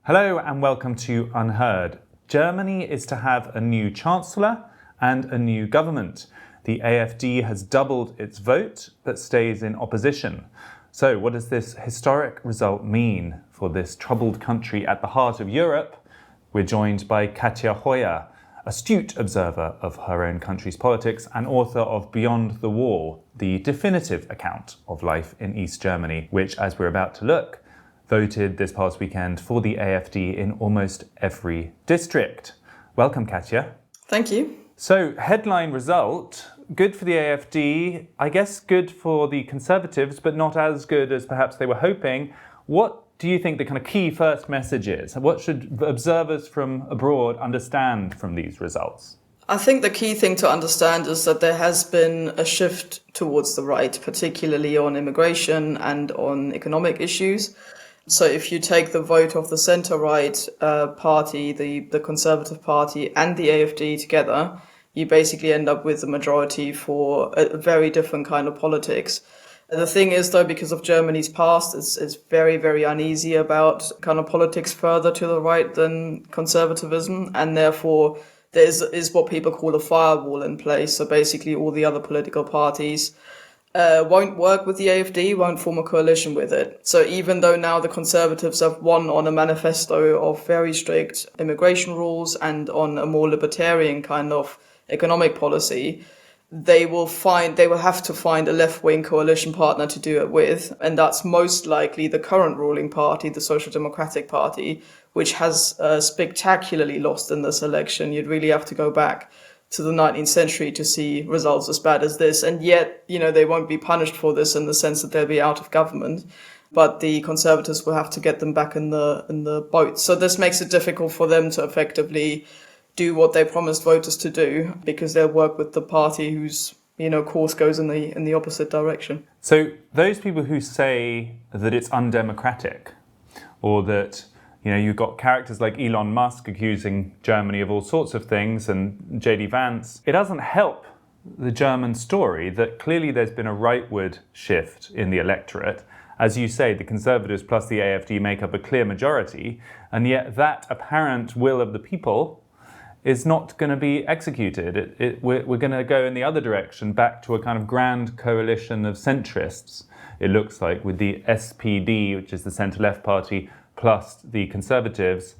Hello and welcome to UnHerd. Germany is to have a new chancellor and a new government. The AfD has doubled its vote but stays in opposition. So what does this historic result mean for this troubled country at the heart of Europe? We're joined by Katja Hoyer, astute observer of her own country's politics and author of Beyond the Wall, the definitive account of life in East Germany, which, as we're about to look, voted this past weekend for the AfD in almost every district. Welcome, Katja. Thank you. So, headline result, good for the AfD, I guess good for the Conservatives, but not as good as perhaps they were hoping. What do you think the kind of key first message is? What should observers from abroad understand from these results? I think the key thing to understand is that there has been a shift towards the right, particularly on immigration and on economic issues. So if you take the vote of the centre-right party, the Conservative Party and the AfD together, you basically end up with a majority for a very different kind of politics. The thing is, though, because of Germany's past, it's very, very uneasy about kind of politics further to the right than conservatism, and therefore there is what people call a firewall in place. So basically all the other political parties won't work with the AfD, won't form a coalition with it. So even though now the Conservatives have won on a manifesto of very strict immigration rules and on a more libertarian kind of economic policy, they will have to find a left-wing coalition partner to do it with. And that's most likely the current ruling party, the Social Democratic Party, which has spectacularly lost in this election. You'd really have to go back to the 19th century to see results as bad as this. And yet, they won't be punished for this in the sense that they'll be out of government. But the Conservatives will have to get them back in the boat. So this makes it difficult for them to effectively do what they promised voters to do, because they'll work with the party whose course goes in the opposite direction. So those people who say that it's undemocratic, or that you've got characters like Elon Musk accusing Germany of all sorts of things, and J.D. Vance, it doesn't help the German story that clearly there's been a rightward shift in the electorate. As you say, the Conservatives plus the AfD make up a clear majority, and yet that apparent will of the people is not going to be executed. We're going to go in the other direction, back to a kind of grand coalition of centrists, it looks like, with the SPD, which is the centre-left party, plus the Conservatives.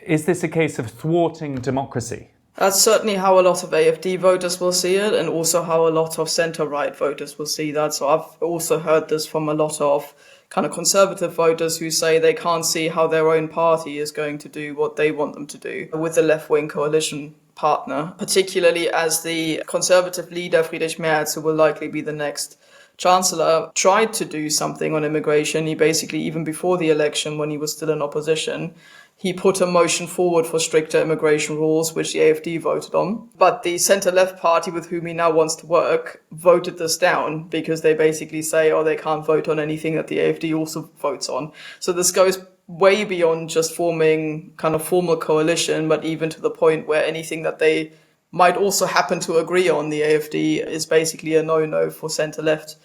Is this a case of thwarting democracy? That's certainly how a lot of AfD voters will see it, and also how a lot of centre-right voters will see that. So I've also heard this from a lot of kind of conservative voters who say they can't see how their own party is going to do what they want them to do with a left-wing coalition partner, particularly as the conservative leader, Friedrich Merz, who will likely be the next chancellor, tried to do something on immigration. He basically, even before the election, when he was still in opposition, he put a motion forward for stricter immigration rules, which the AfD voted on. But the centre-left party with whom he now wants to work voted this down, because they basically say, they can't vote on anything that the AfD also votes on. So this goes way beyond just forming kind of formal coalition, but even to the point where anything that they might also happen to agree on, the AfD, is basically a no-no for centre-left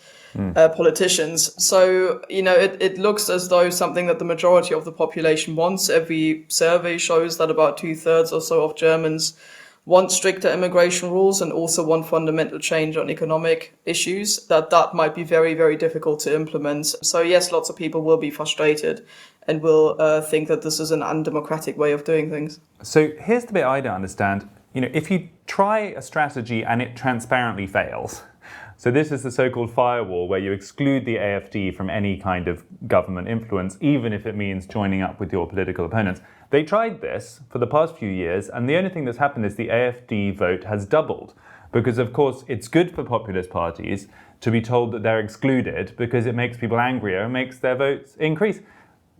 politicians. So, it looks as though something that the majority of the population wants. Every survey shows that about 2/3 or so of Germans want stricter immigration rules and also want fundamental change on economic issues, that might be very, very difficult to implement. So yes, lots of people will be frustrated and will think that this is an undemocratic way of doing things. So here's the bit I don't understand. If you try a strategy and it transparently fails, so this is the so-called firewall, where you exclude the AfD from any kind of government influence, even if it means joining up with your political opponents. They tried this for the past few years, and the only thing that's happened is the AfD vote has doubled. Because, of course, it's good for populist parties to be told that they're excluded, because it makes people angrier and makes their votes increase.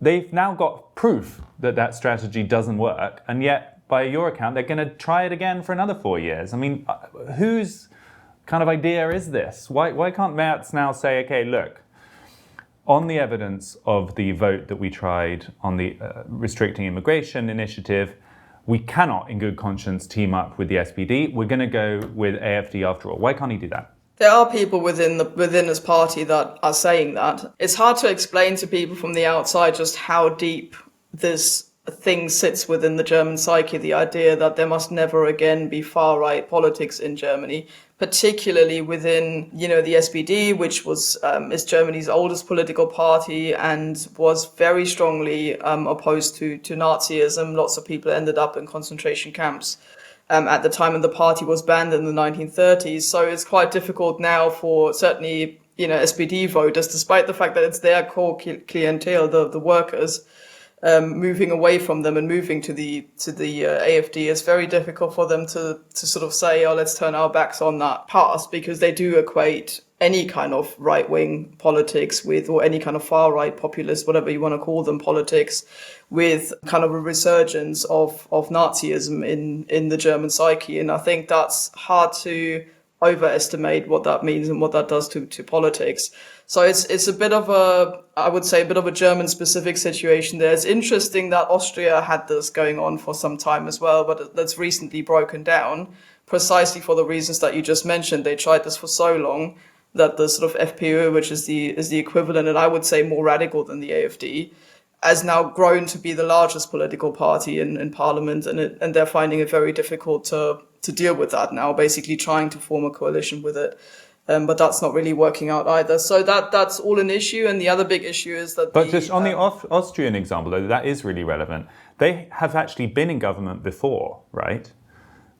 They've now got proof that that strategy doesn't work, and yet, by your account, they're going to try it again for another 4 years. I mean, whose kind of idea is this? Why can't Merz now say, okay, look, on the evidence of the vote that we tried on the restricting immigration initiative, we cannot in good conscience team up with the SPD. We're going to go with AfD after all. Why can't he do that? There are people within his party that are saying that. It's hard to explain to people from the outside just how deep this thing sits within the German psyche, the idea that there must never again be far-right politics in Germany, particularly within, the SPD, which was is Germany's oldest political party and was very strongly opposed to Nazism. Lots of people ended up in concentration camps at the time, and the party was banned in the 1930s. So it's quite difficult now for certainly, SPD voters, despite the fact that it's their core clientele, the workers, moving away from them and moving to the AfD. It's very difficult for them to sort of say, oh, let's turn our backs on that past, because they do equate any kind of right-wing politics with, or any kind of far-right populist, whatever you want to call them, politics, with kind of a resurgence of Nazism in the German psyche. And I think that's hard to overestimate what that means and what that does to politics. So it's a bit of I would say a bit of a German specific situation there. It's interesting that Austria had this going on for some time as well, but that's recently broken down precisely for the reasons that you just mentioned. They tried this for so long that the sort of FPÖ, which is the equivalent, and I would say more radical than the AfD, has now grown to be the largest political party in parliament, and they're finding it very difficult to deal with that now, basically trying to form a coalition with it. But that's not really working out either. So that's all an issue. And the other big issue is that... But just on the Austrian example, though, that is really relevant. They have actually been in government before, right?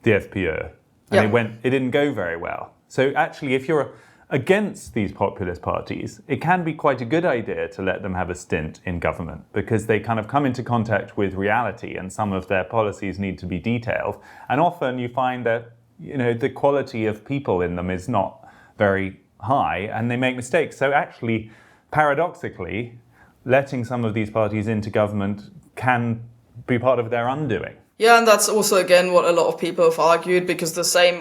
The FPÖ. And it didn't go very well. So actually, if you're against these populist parties, it can be quite a good idea to let them have a stint in government, because they kind of come into contact with reality and some of their policies need to be detailed. And often you find that, the quality of people in them is not very high and they make mistakes. So actually, paradoxically, letting some of these parties into government can be part of their undoing. Yeah, and that's also, again, what a lot of people have argued, because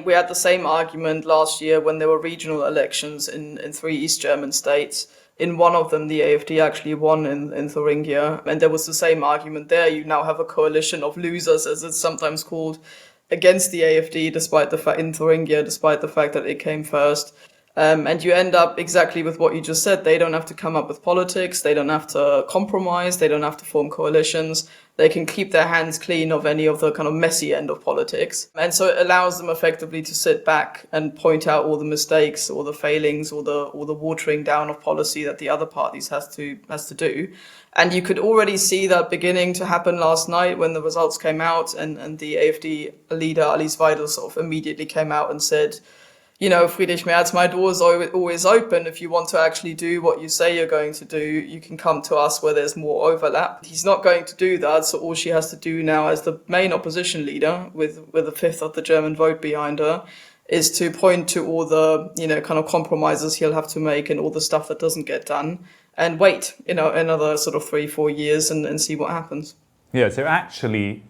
we had the same argument last year when there were regional elections in 3 East German states. In one of them, the AfD actually won in Thuringia, and there was the same argument there. You now have a coalition of losers, as it's sometimes called, against the AfD, in Thuringia, despite the fact that it came first. And you end up exactly with what you just said. They don't have to come up with politics. They don't have to compromise. They don't have to form coalitions. They can keep their hands clean of any of the kind of messy end of politics. And so it allows them effectively to sit back and point out all the mistakes or the failings or the watering down of policy that the other parties has to do. And you could already see that beginning to happen last night when the results came out, and the AfD leader, Alice Weidel, sort of immediately came out and said, Friedrich Merz, my door is always open. If you want to actually do what you say you're going to do, you can come to us where there's more overlap. He's not going to do that. So all she has to do now as the main opposition leader, with a fifth of the German vote behind her, is to point to all the, kind of compromises he'll have to make and all the stuff that doesn't get done, and wait, another sort of 3-4 years and see what happens. Yeah, so actually,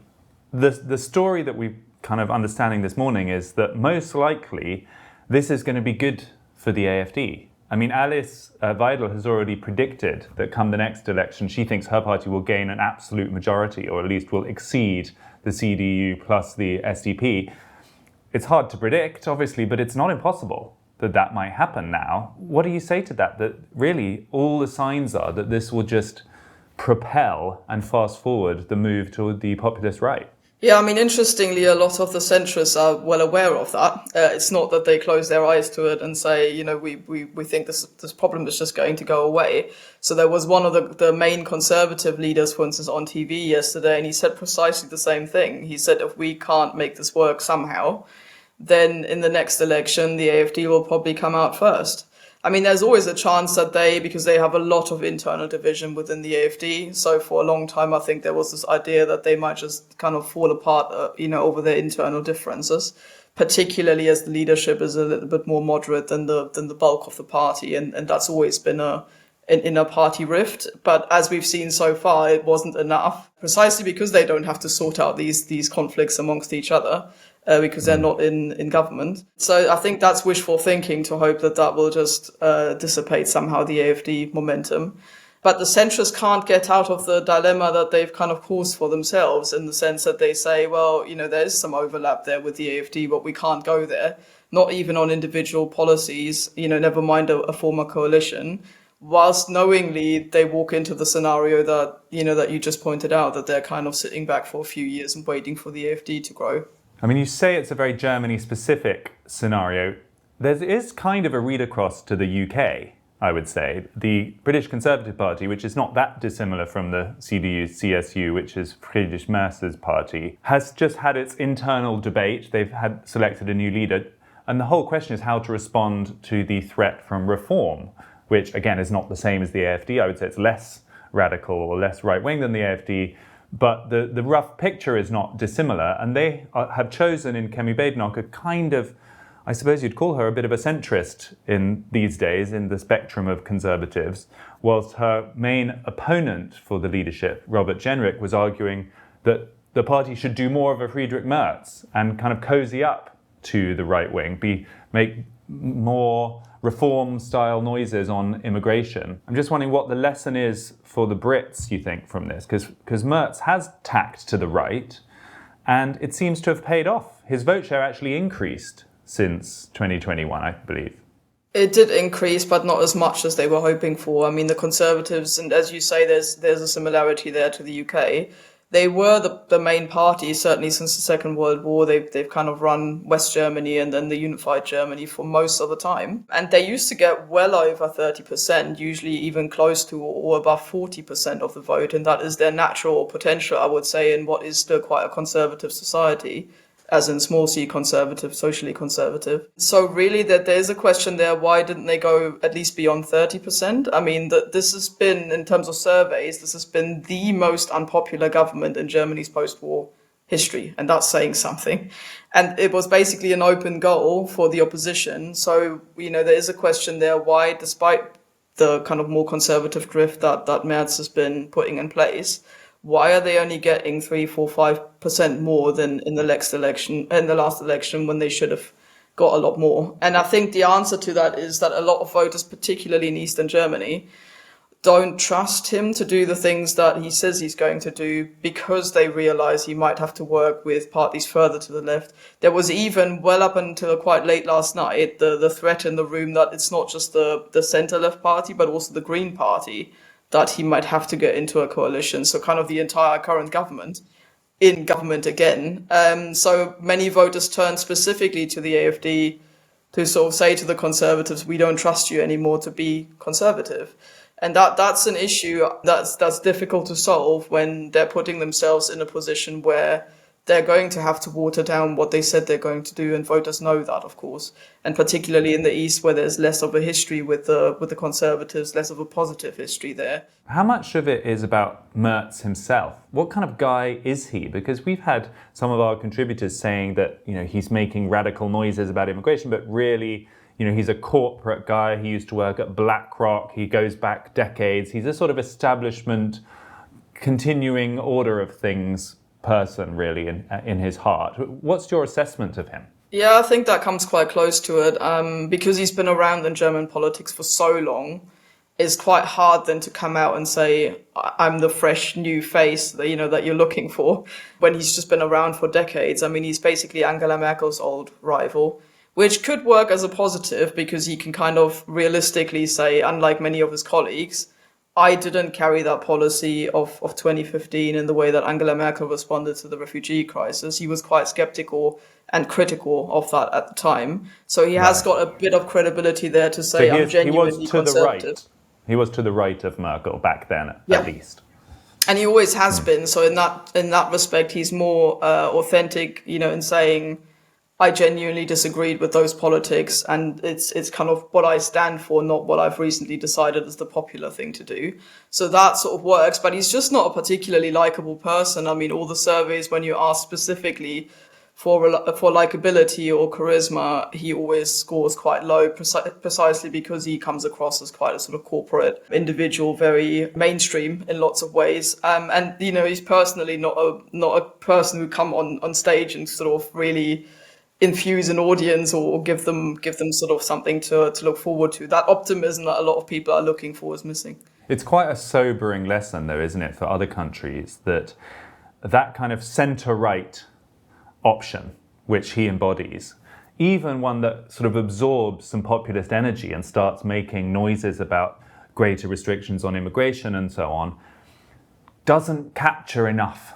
the story that we're kind of understanding this morning is that most likely this is going to be good for the AfD. I mean, Alice Weidel has already predicted that come the next election, she thinks her party will gain an absolute majority, or at least will exceed the CDU plus the SDP. It's hard to predict, obviously, but it's not impossible that might happen now. What do you say to that? That really all the signs are that this will just propel and fast forward the move toward the populist right. Yeah, I mean, interestingly, a lot of the centrists are well aware of that. It's not that they close their eyes to it and say, we think this problem is just going to go away. So there was one of the main conservative leaders, for instance, on TV yesterday, and he said precisely the same thing. He said, if we can't make this work somehow, then in the next election, the AfD will probably come out first. I mean, there's always a chance that because they have a lot of internal division within the AfD. So for a long time, I think there was this idea that they might just kind of fall apart, over their internal differences, particularly as the leadership is a little bit more moderate than the bulk of the party. And that's always been an inner party rift. But as we've seen so far, it wasn't enough, precisely because they don't have to sort out these conflicts amongst each other. Because they're not in government. So I think that's wishful thinking to hope that will just dissipate somehow the AfD momentum. But the centrists can't get out of the dilemma that they've kind of caused for themselves, in the sense that they say, well, there's some overlap there with the AfD, but we can't go there, not even on individual policies, never mind a former coalition. whilst knowingly they walk into the scenario that, that you just pointed out, that they're kind of sitting back for a few years and waiting for the AfD to grow. I mean, you say it's a very Germany-specific scenario. There is kind of a read across to the UK, I would say. The British Conservative Party, which is not that dissimilar from the CDU-CSU, which is Friedrich Merz's party, has just had its internal debate. They've had selected a new leader. And the whole question is how to respond to the threat from reform, which, again, is not the same as the AfD. I would say it's less radical or less right-wing than the AfD. But the rough picture is not dissimilar. And they have chosen in Kemi Badenoch a kind of, I suppose you'd call her a bit of a centrist in these days in the spectrum of conservatives, whilst her main opponent for the leadership, Robert Jenrick, was arguing that the party should do more of a Friedrich Merz and kind of cozy up to the right wing, make more reform-style noises on immigration. I'm just wondering what the lesson is for the Brits, you think, from this, because Merz has tacked to the right, and it seems to have paid off. His vote share actually increased since 2021, I believe. It did increase, but not as much as they were hoping for. I mean, the Conservatives, and as you say, there's a similarity there to the UK. They were the main party, certainly since the Second World War. They've kind of run West Germany and then the unified Germany for most of the time. And they used to get well over 30%, usually even close to or above 40% of the vote. And that is their natural potential, I would say, in what is still quite a conservative society, as in small c conservative, socially conservative. So really that there's a question there, why didn't they go at least beyond 30%? I mean, this has been, in terms of surveys, this has been the most unpopular government in Germany's post-war history, and that's saying something. And it was basically an open goal for the opposition. So, there is a question there, why, despite the kind of more conservative drift that Merz has been putting in place, why are they only getting 3, 4, 5% more than in the last election when they should have got a lot more? And I think the answer to that is that a lot of voters, particularly in Eastern Germany, don't trust him to do the things that he says he's going to do because they realize he might have to work with parties further to the left. There was even, well up until quite late last night, the threat in the room that it's not just the centre-left party, but also the Green Party, that he might have to get into a coalition. So kind of the entire current government in government again. So many voters turn specifically to the AfD to sort of say to the Conservatives, we don't trust you anymore to be conservative. And that's an issue that's difficult to solve when they're putting themselves in a position where they're going to have to water down what they said they're going to do, and voters know that, of course. And particularly in the East, where there's less of a history with the Conservatives, less of a positive history there. How much of it is about Merz himself? What kind of guy is he? Because we've had some of our contributors saying that, he's making radical noises about immigration, but really, he's a corporate guy. He used to work at BlackRock. He goes back decades. He's a sort of establishment, continuing order of things person, really, in his heart. What's your assessment of him? Yeah, I think that comes quite close to it. Because he's been around in German politics for so long, it's quite hard then to come out and say, I'm the fresh new face that you're looking for, when he's just been around for decades. I mean, he's basically Angela Merkel's old rival, which could work as a positive because he can kind of realistically say, unlike many of his colleagues, I didn't carry that policy of 2015 in the way that Angela Merkel responded to the refugee crisis. He was quite skeptical and critical of that at the time. So he has got a bit of credibility there to say, I'm genuinely conservative. He was to the right of Merkel back then, at least. And he always has been. So in that respect, he's more authentic, in saying, I genuinely disagreed with those politics, and it's kind of what I stand for, not what I've recently decided is the popular thing to do. So that sort of works, but he's just not a particularly likable person. I mean, all the surveys, when you ask specifically for likability or charisma, he always scores quite low, precisely because he comes across as quite a sort of corporate individual, very mainstream in lots of ways. And he's personally not a person who come on stage and sort of really infuse an audience or give them sort of something to look forward to. That optimism that a lot of people are looking for is missing. It's quite a sobering lesson, though, isn't it, for other countries, that kind of centre-right option, which he embodies, even one that sort of absorbs some populist energy and starts making noises about greater restrictions on immigration and so on, doesn't capture enough.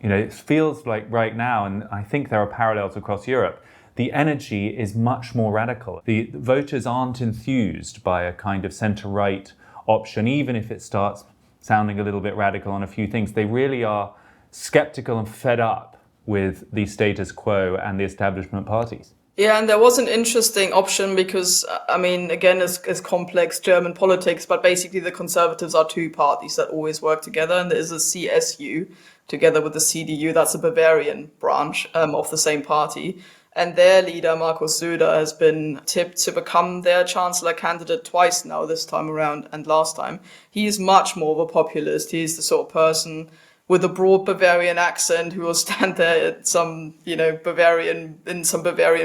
It feels like right now, and I think there are parallels across Europe, the energy is much more radical. The voters aren't enthused by a kind of centre-right option, even if it starts sounding a little bit radical on a few things. They really are sceptical and fed up with the status quo and the establishment parties. Yeah, and there was an interesting option because, again, it's complex German politics, but basically the Conservatives are two parties that always work together, and there is a CSU together with the CDU, that's a Bavarian branch of the same party. And their leader, Markus Söder, has been tipped to become their chancellor candidate twice now, this time around and last time. He is much more of a populist. He's the sort of person with a broad Bavarian accent who will stand there at some, Bavarian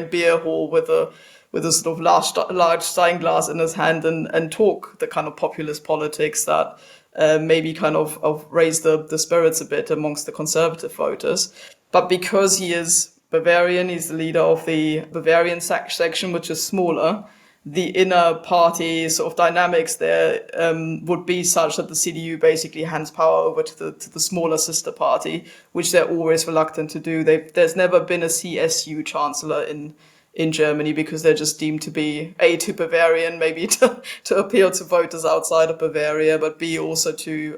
beer hall with a sort of large stein glass in his hand and talk the kind of populist politics that maybe kind of raise the spirits a bit amongst the conservative voters. But because he is Bavarian, he's the leader of the Bavarian section, which is smaller. The inner party sort of dynamics there would be such that the CDU basically hands power over to the smaller sister party, which they're always reluctant to do. There's never been a CSU chancellor in Germany because they're just deemed to be A, too Bavarian, maybe to appeal to voters outside of Bavaria, but B, also to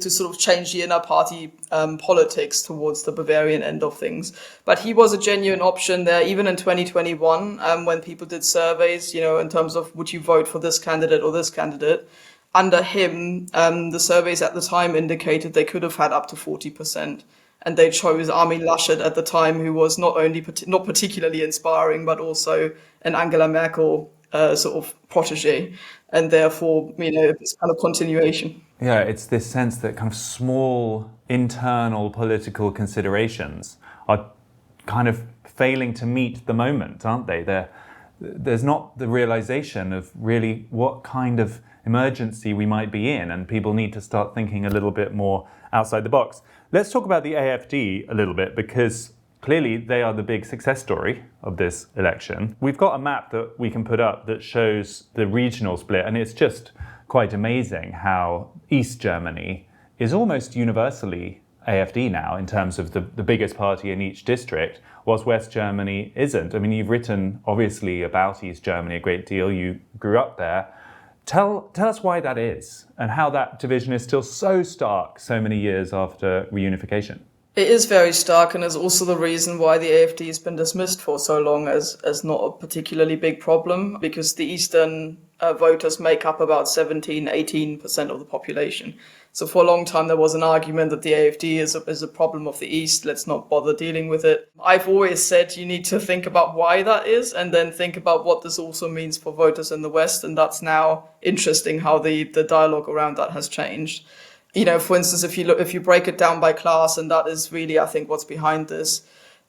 sort of change the inner party politics towards the Bavarian end of things. But he was a genuine option there, even in 2021, when people did surveys, in terms of would you vote for this candidate or this candidate. Under him, the surveys at the time indicated they could have had up to 40%. And they chose Armin Laschet at the time, who was not only not particularly inspiring, but also an Angela Merkel sort of protege. And therefore, it's kind of continuation. Yeah, it's this sense that kind of small internal political considerations are kind of failing to meet the moment, aren't they? There's not the realization of really what kind of emergency we might be in, and people need to start thinking a little bit more outside the box. Let's talk about the AfD a little bit, because clearly they are the big success story of this election. We've got a map that we can put up that shows the regional split, and it's just quite amazing how East Germany is almost universally AfD now in terms of the biggest party in each district, whilst West Germany isn't. I mean, you've written obviously about East Germany a great deal. You grew up there. Tell us why that is and how that division is still so stark so many years after reunification. It is very stark, and is also the reason why the AfD has been dismissed for so long as not a particularly big problem, because the Eastern voters make up about 17-18% of the population. So for a long time, there was an argument that the AfD is a problem of the East. Let's not bother dealing with it. I've always said you need to think about why that is, and then think about what this also means for voters in the West. And that's now interesting how the dialogue around that has changed. For instance, if you break it down by class, and that is really, I think, what's behind this,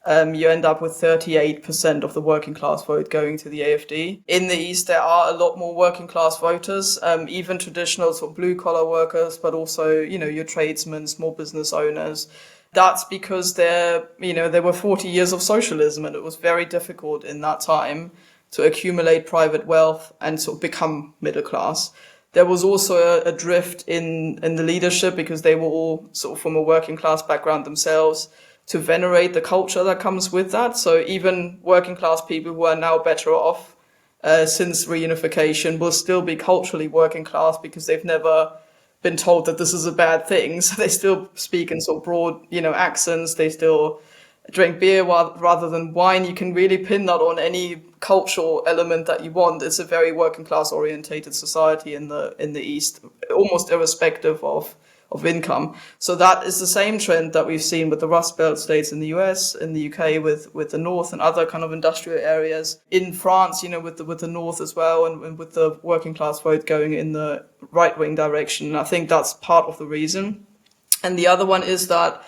you end up with 38% of the working class vote going to the AfD. In the East, there are a lot more working class voters, even traditional sort of blue collar workers, but also, your tradesmen, small business owners. That's because there were 40 years of socialism, and it was very difficult in that time to accumulate private wealth and sort of become middle class. There was also a drift in the leadership, because they were all sort of from a working class background themselves, to venerate the culture that comes with that. So even working class people who are now better off since reunification will still be culturally working class, because they've never been told that this is a bad thing. So they still speak in sort of broad, accents. They still drink beer rather than wine. You can really pin that on any cultural element that you want. It's a very working class orientated society in the East, almost irrespective of income. So that is the same trend that we've seen with the Rust Belt states in the US, in the UK with the North and other kind of industrial areas. In France, with the North as well, and with the working class vote going in the right wing direction. And I think that's part of the reason. And the other one is that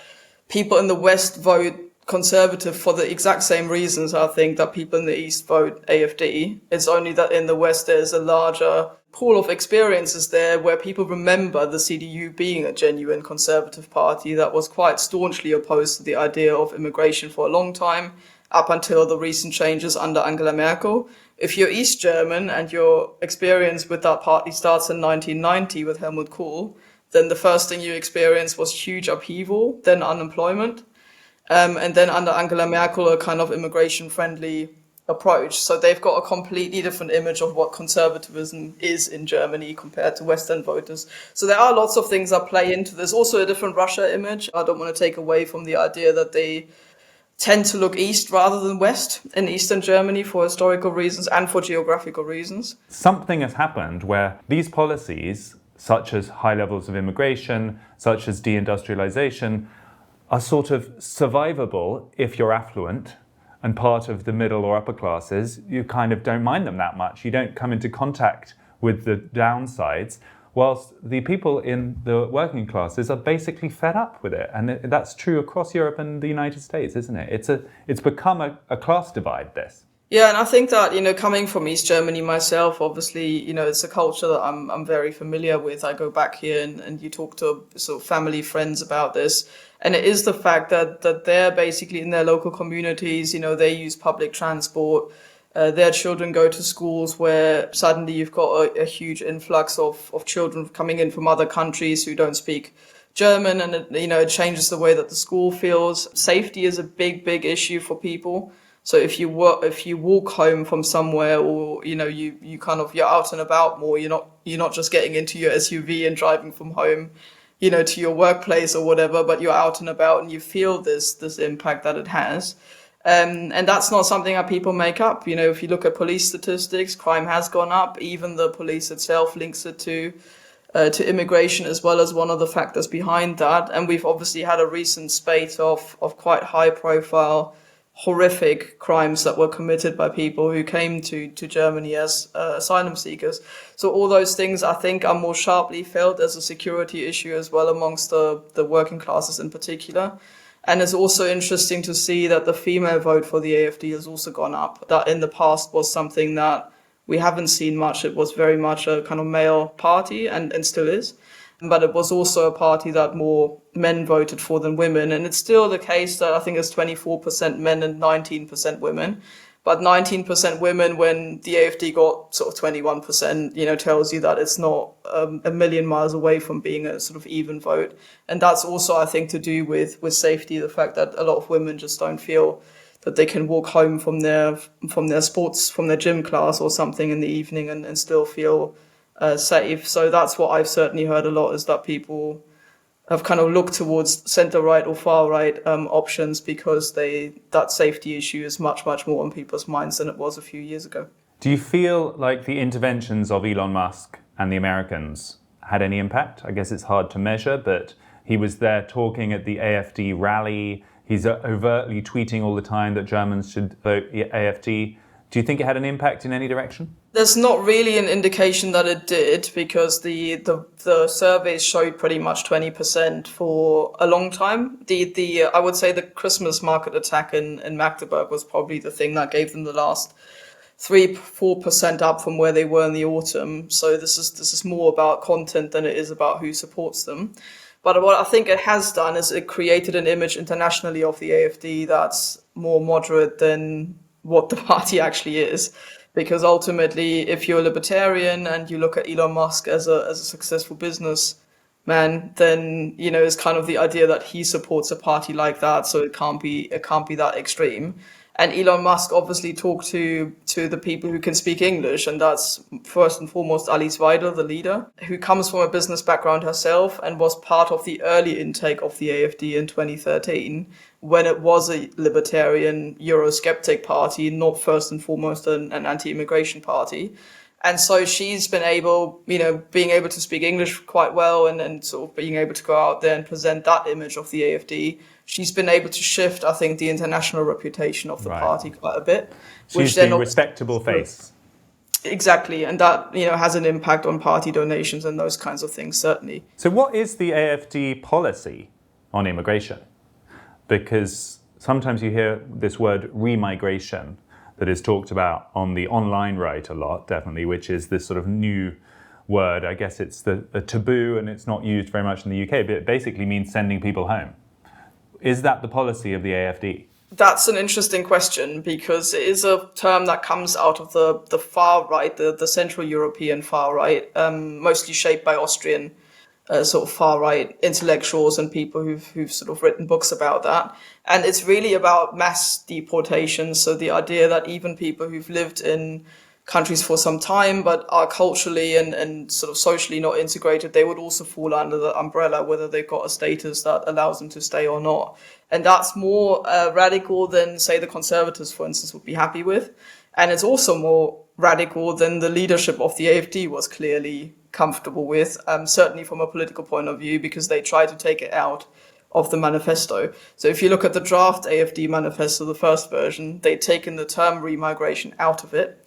people in the West vote Conservative for the exact same reasons, I think, that people in the East vote AfD. It's only that in the West there's a larger pool of experiences there where people remember the CDU being a genuine conservative party that was quite staunchly opposed to the idea of immigration for a long time, up until the recent changes under Angela Merkel, If you're East German and your experience with that party starts in 1990 with Helmut Kohl, then the first thing you experience was huge upheaval, then unemployment, and then under Angela Merkel, a kind of immigration-friendly approach. So they've got a completely different image of what conservatism is in Germany compared to Western voters. So there are lots of things that play into this. Also a different Russia image. I don't want to take away from the idea that they tend to look east rather than west in Eastern Germany for historical reasons and for geographical reasons. Something has happened where these policies, such as high levels of immigration, such as deindustrialization, are sort of survivable if you're affluent and part of the middle or upper classes. You kind of don't mind them that much. You don't come into contact with the downsides, whilst the people in the working classes are basically fed up with it. And that's true across Europe and the United States, isn't it? It's become a class divide, this. Yeah, and I think that, coming from East Germany myself, obviously, it's a culture that I'm very familiar with. I go back here and you talk to sort of family, friends about this. And it is the fact that they're basically in their local communities, they use public transport. Their children go to schools where suddenly you've got a huge influx of children coming in from other countries who don't speak German. And, it changes the way that the school feels. Safety is a big, big issue for people. So if you walk home from somewhere, or you're out and about more, you're not just getting into your SUV and driving from home, to your workplace or whatever, but you're out and about and you feel this impact that it has. And that's not something that people make up. If you look at police statistics, crime has gone up. Even the police itself links it to immigration as well as one of the factors behind that. And we've obviously had a recent spate of quite high profile, horrific crimes that were committed by people who came to Germany as asylum seekers. So all those things, I think, are more sharply felt as a security issue as well amongst the working classes in particular. And it's also interesting to see that the female vote for the AfD has also gone up. That in the past was something that we haven't seen much. It was very much a kind of male party and still is. But it was also a party that more men voted for than women. And it's still the case that I think it's 24% men and 19% women. But 19% women when the AfD got sort of 21%, tells you that it's not a million miles away from being a sort of even vote. And that's also, I think, to do with safety, the fact that a lot of women just don't feel that they can walk home from their sports, from their gym class or something in the evening and still feel safe. So that's what I've certainly heard a lot, is that people have kind of looked towards centre-right or far-right options because that safety issue is much, much more on people's minds than it was a few years ago. Do you feel like the interventions of Elon Musk and the Americans had any impact? I guess it's hard to measure, but he was there talking at the AfD rally. He's overtly tweeting all the time that Germans should vote AfD. Do you think it had an impact in any direction? There's not really an indication that it did, because the surveys showed pretty much 20% for a long time. I would say the Christmas market attack in Magdeburg was probably the thing that gave them the last 3-4% up from where they were in the autumn. So this is more about content than it is about who supports them. But what I think it has done is it created an image internationally of the AfD that's more moderate than what the party actually is. Because ultimately, if you're a libertarian and you look at Elon Musk as a successful businessman, then, it's kind of the idea that he supports a party like that. So it can't be that extreme. And Elon Musk obviously talked to the people who can speak English. And that's first and foremost Alice Weidel, the leader, who comes from a business background herself and was part of the early intake of the AfD in 2013, when it was a libertarian Eurosceptic party, not first and foremost an anti-immigration party. And so she's been able, being able to speak English quite well and sort of being able to go out there and present that image of the AfD. She's been able to shift, I think, the international reputation of the party quite a bit. She's the respectable face. Exactly. And that, has an impact on party donations and those kinds of things, certainly. So what is the AfD policy on immigration? Because sometimes you hear this word remigration that is talked about on the online right a lot, definitely, which is this sort of new word. I guess it's a taboo and it's not used very much in the UK, but it basically means sending people home. Is that the policy of the AfD? That's an interesting question, because it is a term that comes out of the far right, the Central European far right, mostly shaped by Austrian sort of far right intellectuals and people who've sort of written books about that. And it's really about mass deportation. So the idea that even people who've lived in countries for some time but are culturally and sort of socially not integrated, they would also fall under the umbrella, whether they've got a status that allows them to stay or not. And that's more radical than, say, the Conservatives, for instance, would be happy with. And it's also more radical than the leadership of the AfD was clearly comfortable with, certainly from a political point of view, because they tried to take it out of the manifesto. So if you look at the draft AfD manifesto, the first version, they'd taken the term remigration out of it.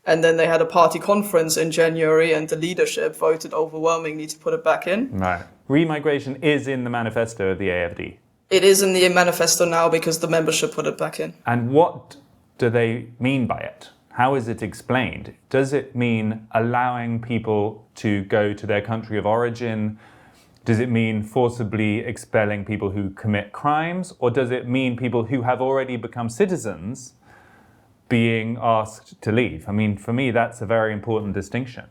And then they had a party conference in January, and the leadership voted overwhelmingly to put it back in. Right. Remigration is in the manifesto of the AfD. It is in the manifesto now because the membership put it back in. And what do they mean by it? How is it explained? Does it mean allowing people to go to their country of origin? Does it mean forcibly expelling people who commit crimes? Or does it mean people who have already become citizens being asked to leave? I mean, for me, that's a very important distinction.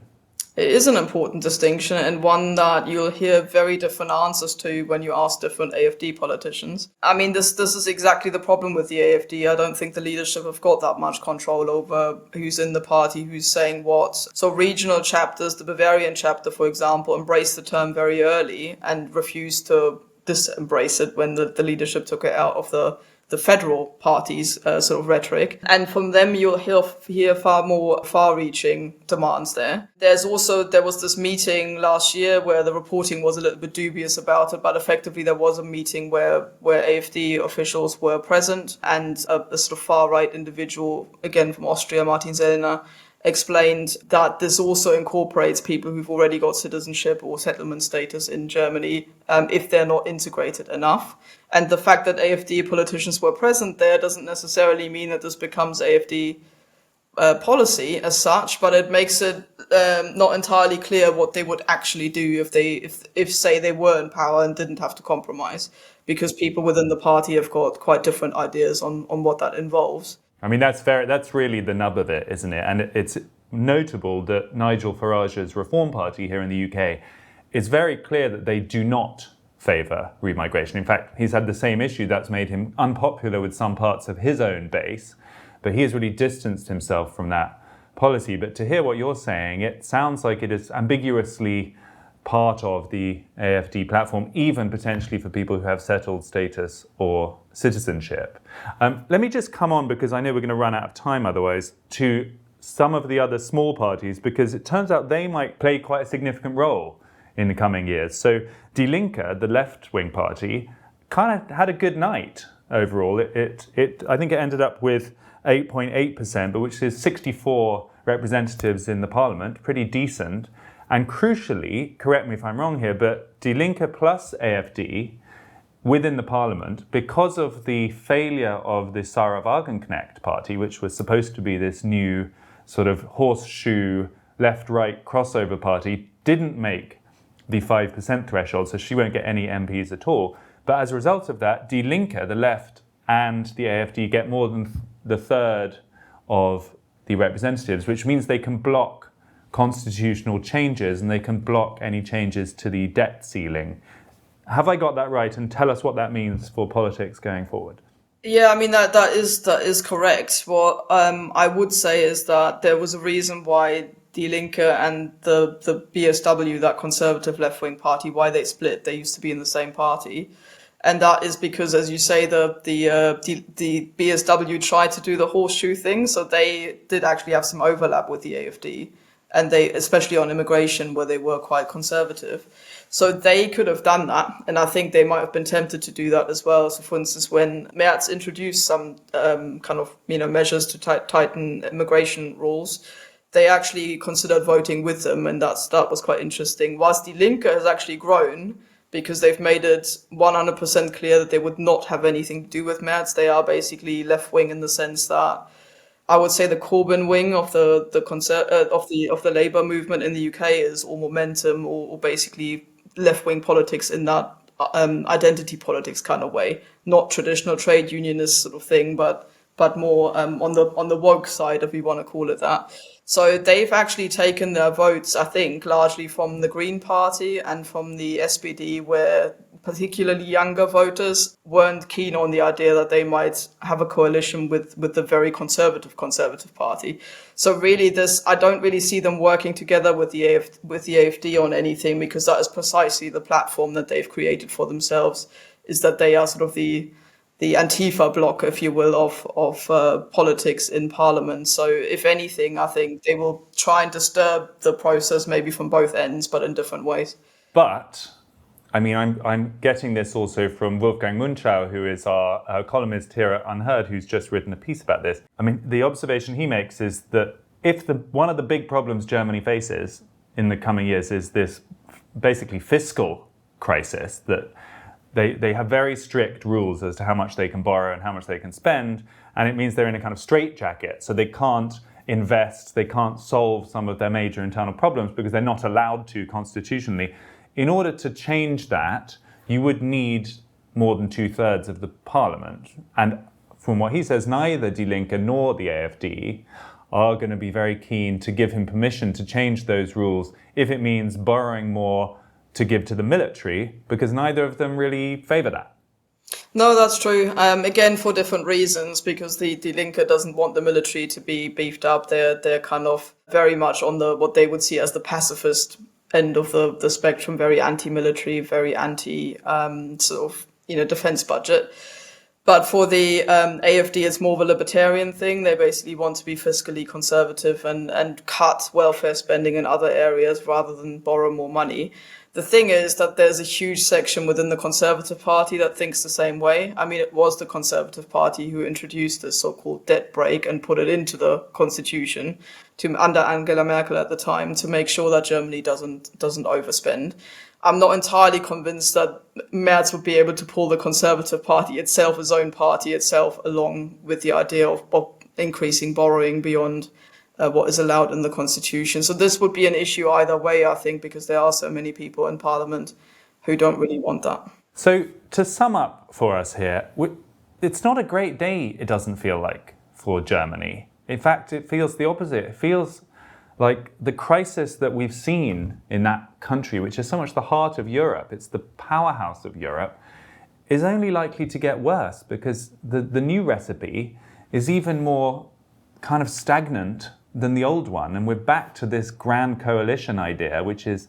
It is an important distinction, and one that you'll hear very different answers to when you ask different AfD politicians. I mean, this is exactly the problem with the AfD. I don't think the leadership have got that much control over who's in the party, who's saying what. So regional chapters, the Bavarian chapter, for example, embraced the term very early and refused to disembrace it when the leadership took it out of the federal party's sort of rhetoric. And from them, you'll hear far more far-reaching demands there. There was this meeting last year where the reporting was a little bit dubious about it, but effectively there was a meeting where AfD officials were present, and a sort of far-right individual, again from Austria, Martin Sellner, explained that this also incorporates people who've already got citizenship or settlement status in Germany if they're not integrated enough. And the fact that AfD politicians were present there doesn't necessarily mean that this becomes AfD policy as such, but it makes it not entirely clear what they would actually do if say they were in power and didn't have to compromise, because people within the party have got quite different ideas on what that involves. I mean, that's really the nub of it, isn't it? And it's notable that Nigel Farage's Reform Party here in the UK is very clear that they do not favour remigration. In fact, he's had the same issue that's made him unpopular with some parts of his own base, but he has really distanced himself from that policy. But to hear what you're saying, it sounds like it is ambiguously part of the AfD platform, even potentially for people who have settled status or citizenship. Let me just come on, because I know we're going to run out of time otherwise, to some of the other small parties, because it turns out they might play quite a significant role in the coming years. So Die Linke, the left-wing party, kind of had a good night overall. I think it ended up with 8.8%, but which is 64 representatives in the parliament, pretty decent. And crucially, correct me if I'm wrong here, but Die Linke plus AfD within the parliament, because of the failure of the Sarah Wagenknecht party, which was supposed to be this new sort of horseshoe left-right crossover party, didn't make the 5% threshold, so she won't get any MPs at all. But as a result of that, Die Linke, the left, and the AfD get more than the third of the representatives, which means they can block constitutional changes and they can block any changes to the debt ceiling. Have I got that right? And tell us what that means for politics going forward. Yeah, I mean, that is correct. What I would say is that there was a reason why Die Linke and the BSW, that conservative left-wing party, why they split. They used to be in the same party. And that is because, as you say, the BSW tried to do the horseshoe thing. So they did actually have some overlap with the AfD. And they, especially on immigration, where they were quite conservative. So they could have done that. And I think they might have been tempted to do that as well. So for instance, when Merz introduced some kind of, measures to tighten immigration rules, they actually considered voting with them. And that was quite interesting. Whilst Die Linke has actually grown, because they've made it 100% clear that they would not have anything to do with Merz. They are basically left-wing in the sense that I would say the Corbyn wing of the Labour movement in the UK is all momentum or basically left-wing politics in that identity politics kind of way, not traditional trade unionist sort of thing, but more on the woke side, if we want to call it that. So they've actually taken their votes, I think, largely from the Green Party and from the SPD, where particularly younger voters weren't keen on the idea that they might have a coalition with the very conservative Party. So really, I don't really see them working together with the AfD on anything, because that is precisely the platform that they've created for themselves, is that they are sort of the Antifa bloc, if you will, of politics in Parliament. So if anything, I think they will try and disturb the process, maybe from both ends, but in different ways. But, I mean, I'm getting this also from Wolfgang Munchau, who is our columnist here at UnHerd, who's just written a piece about this. I mean, the observation he makes is that if one of the big problems Germany faces in the coming years is this basically fiscal crisis, that they have very strict rules as to how much they can borrow and how much they can spend, and it means they're in a kind of straitjacket. So they can't invest, they can't solve some of their major internal problems because they're not allowed to constitutionally. In order to change that, you would need more than 2/3 of the parliament. And from what he says, neither Die Linke nor the AfD are going to be very keen to give him permission to change those rules if it means borrowing more to give to the military, because neither of them really favour that. No, that's true. Again, for different reasons, because the Linke doesn't want the military to be beefed up. They're kind of very much on what they would see as the pacifist end of the spectrum, very anti-military, very anti defense budget. But for the AfD, it's more of a libertarian thing. They basically want to be fiscally conservative and cut welfare spending in other areas rather than borrow more money. The thing is that there's a huge section within the Conservative Party that thinks the same way. I mean, it was the Conservative Party who introduced this so-called debt brake and put it into the constitution under Angela Merkel at the time to make sure that Germany doesn't overspend. I'm not entirely convinced that Merz would be able to pull the Conservative Party itself, his own party itself, along with the idea of increasing borrowing beyond what is allowed in the constitution. So this would be an issue either way, I think, because there are so many people in parliament who don't really want that. So to sum up for us here, it's not a great day, it doesn't feel like, for Germany. In fact, it feels the opposite. It feels like the crisis that we've seen in that country, which is so much the heart of Europe, it's the powerhouse of Europe, is only likely to get worse, because the new recipe is even more kind of stagnant than the old one. And we're back to this grand coalition idea, which is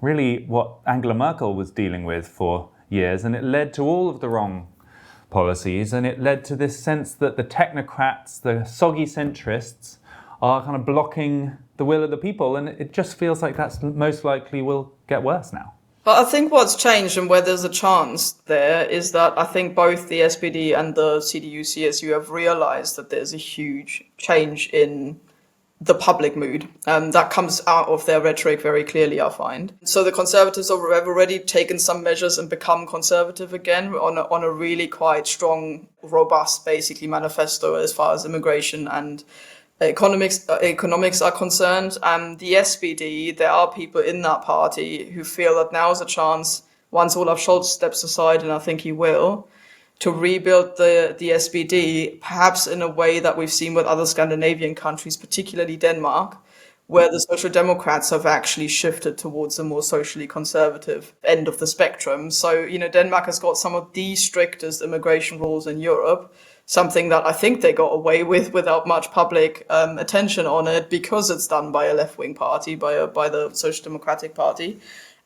really what Angela Merkel was dealing with for years. And it led to all of the wrong policies. And it led to this sense that the technocrats, the soggy centrists, are kind of blocking the will of the people. And it just feels like that's most likely will get worse now. But I think what's changed and where there's a chance there is that I think both the SPD and the CDU-CSU have realized that there's a huge change in the public mood. That comes out of their rhetoric very clearly, I find. So the Conservatives have already taken some measures and become conservative again on a really quite strong, robust, basically, manifesto as far as immigration and economics are concerned. The SPD, there are people in that party who feel that now is a chance, once Olaf Scholz steps aside, and I think he will, to rebuild the SPD, perhaps in a way that we've seen with other Scandinavian countries, particularly Denmark, where the Social Democrats have actually shifted towards a more socially conservative end of the spectrum. So, Denmark has got some of the strictest immigration rules in Europe, something that I think they got away with without much public attention on it, because it's done by a left-wing party, by the Social Democratic Party.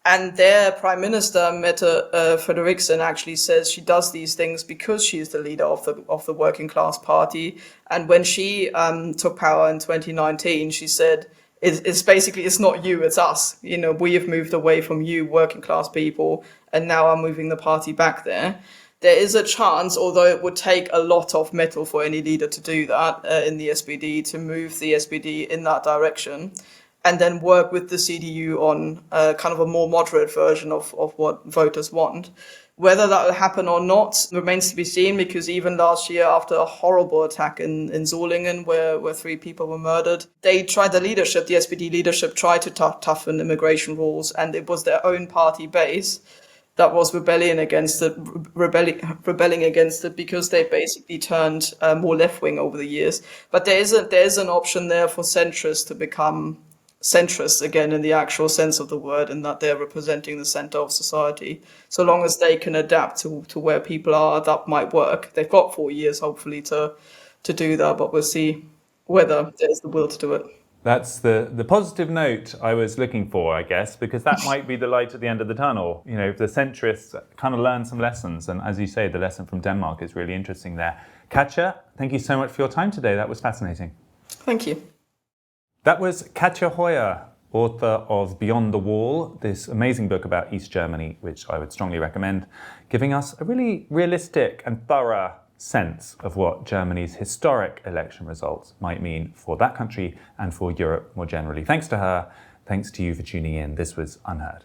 And their Prime Minister, Mette Frederiksen, actually says she does these things because she is the leader of the working class party. And when she took power in 2019, she said, it's basically, it's not you, it's us. We have moved away from you, working class people, and now I'm moving the party back there. There is a chance, although it would take a lot of metal for any leader to do that in the SPD, to move the SPD in that direction, and then work with the CDU on kind of a more moderate version of what voters want. Whether that will happen or not remains to be seen, because even last year, after a horrible attack in Solingen, where 3 people were murdered, the SPD leadership tried to toughen immigration rules, and it was their own party base that was rebelling against it because they basically turned more left wing over the years. But there's an option there for centrists to become centrists again in the actual sense of the word, and that they're representing the center of society. So long as they can adapt to where people are, that might work. They've got 4 years hopefully to do that, but we'll see whether there's the will to do it. That's the positive note I was looking for, I guess, because that might be the light at the end of the tunnel. You know, if the centrists kind of learn some lessons, and as you say, the lesson from Denmark is really interesting there. Katja, thank you so much for your time today. That was fascinating. Thank you. That was Katja Hoyer, author of Beyond the Wall, this amazing book about East Germany, which I would strongly recommend, giving us a really realistic and thorough sense of what Germany's historic election results might mean for that country and for Europe more generally. Thanks to her. Thanks to you for tuning in. This was UnHerd.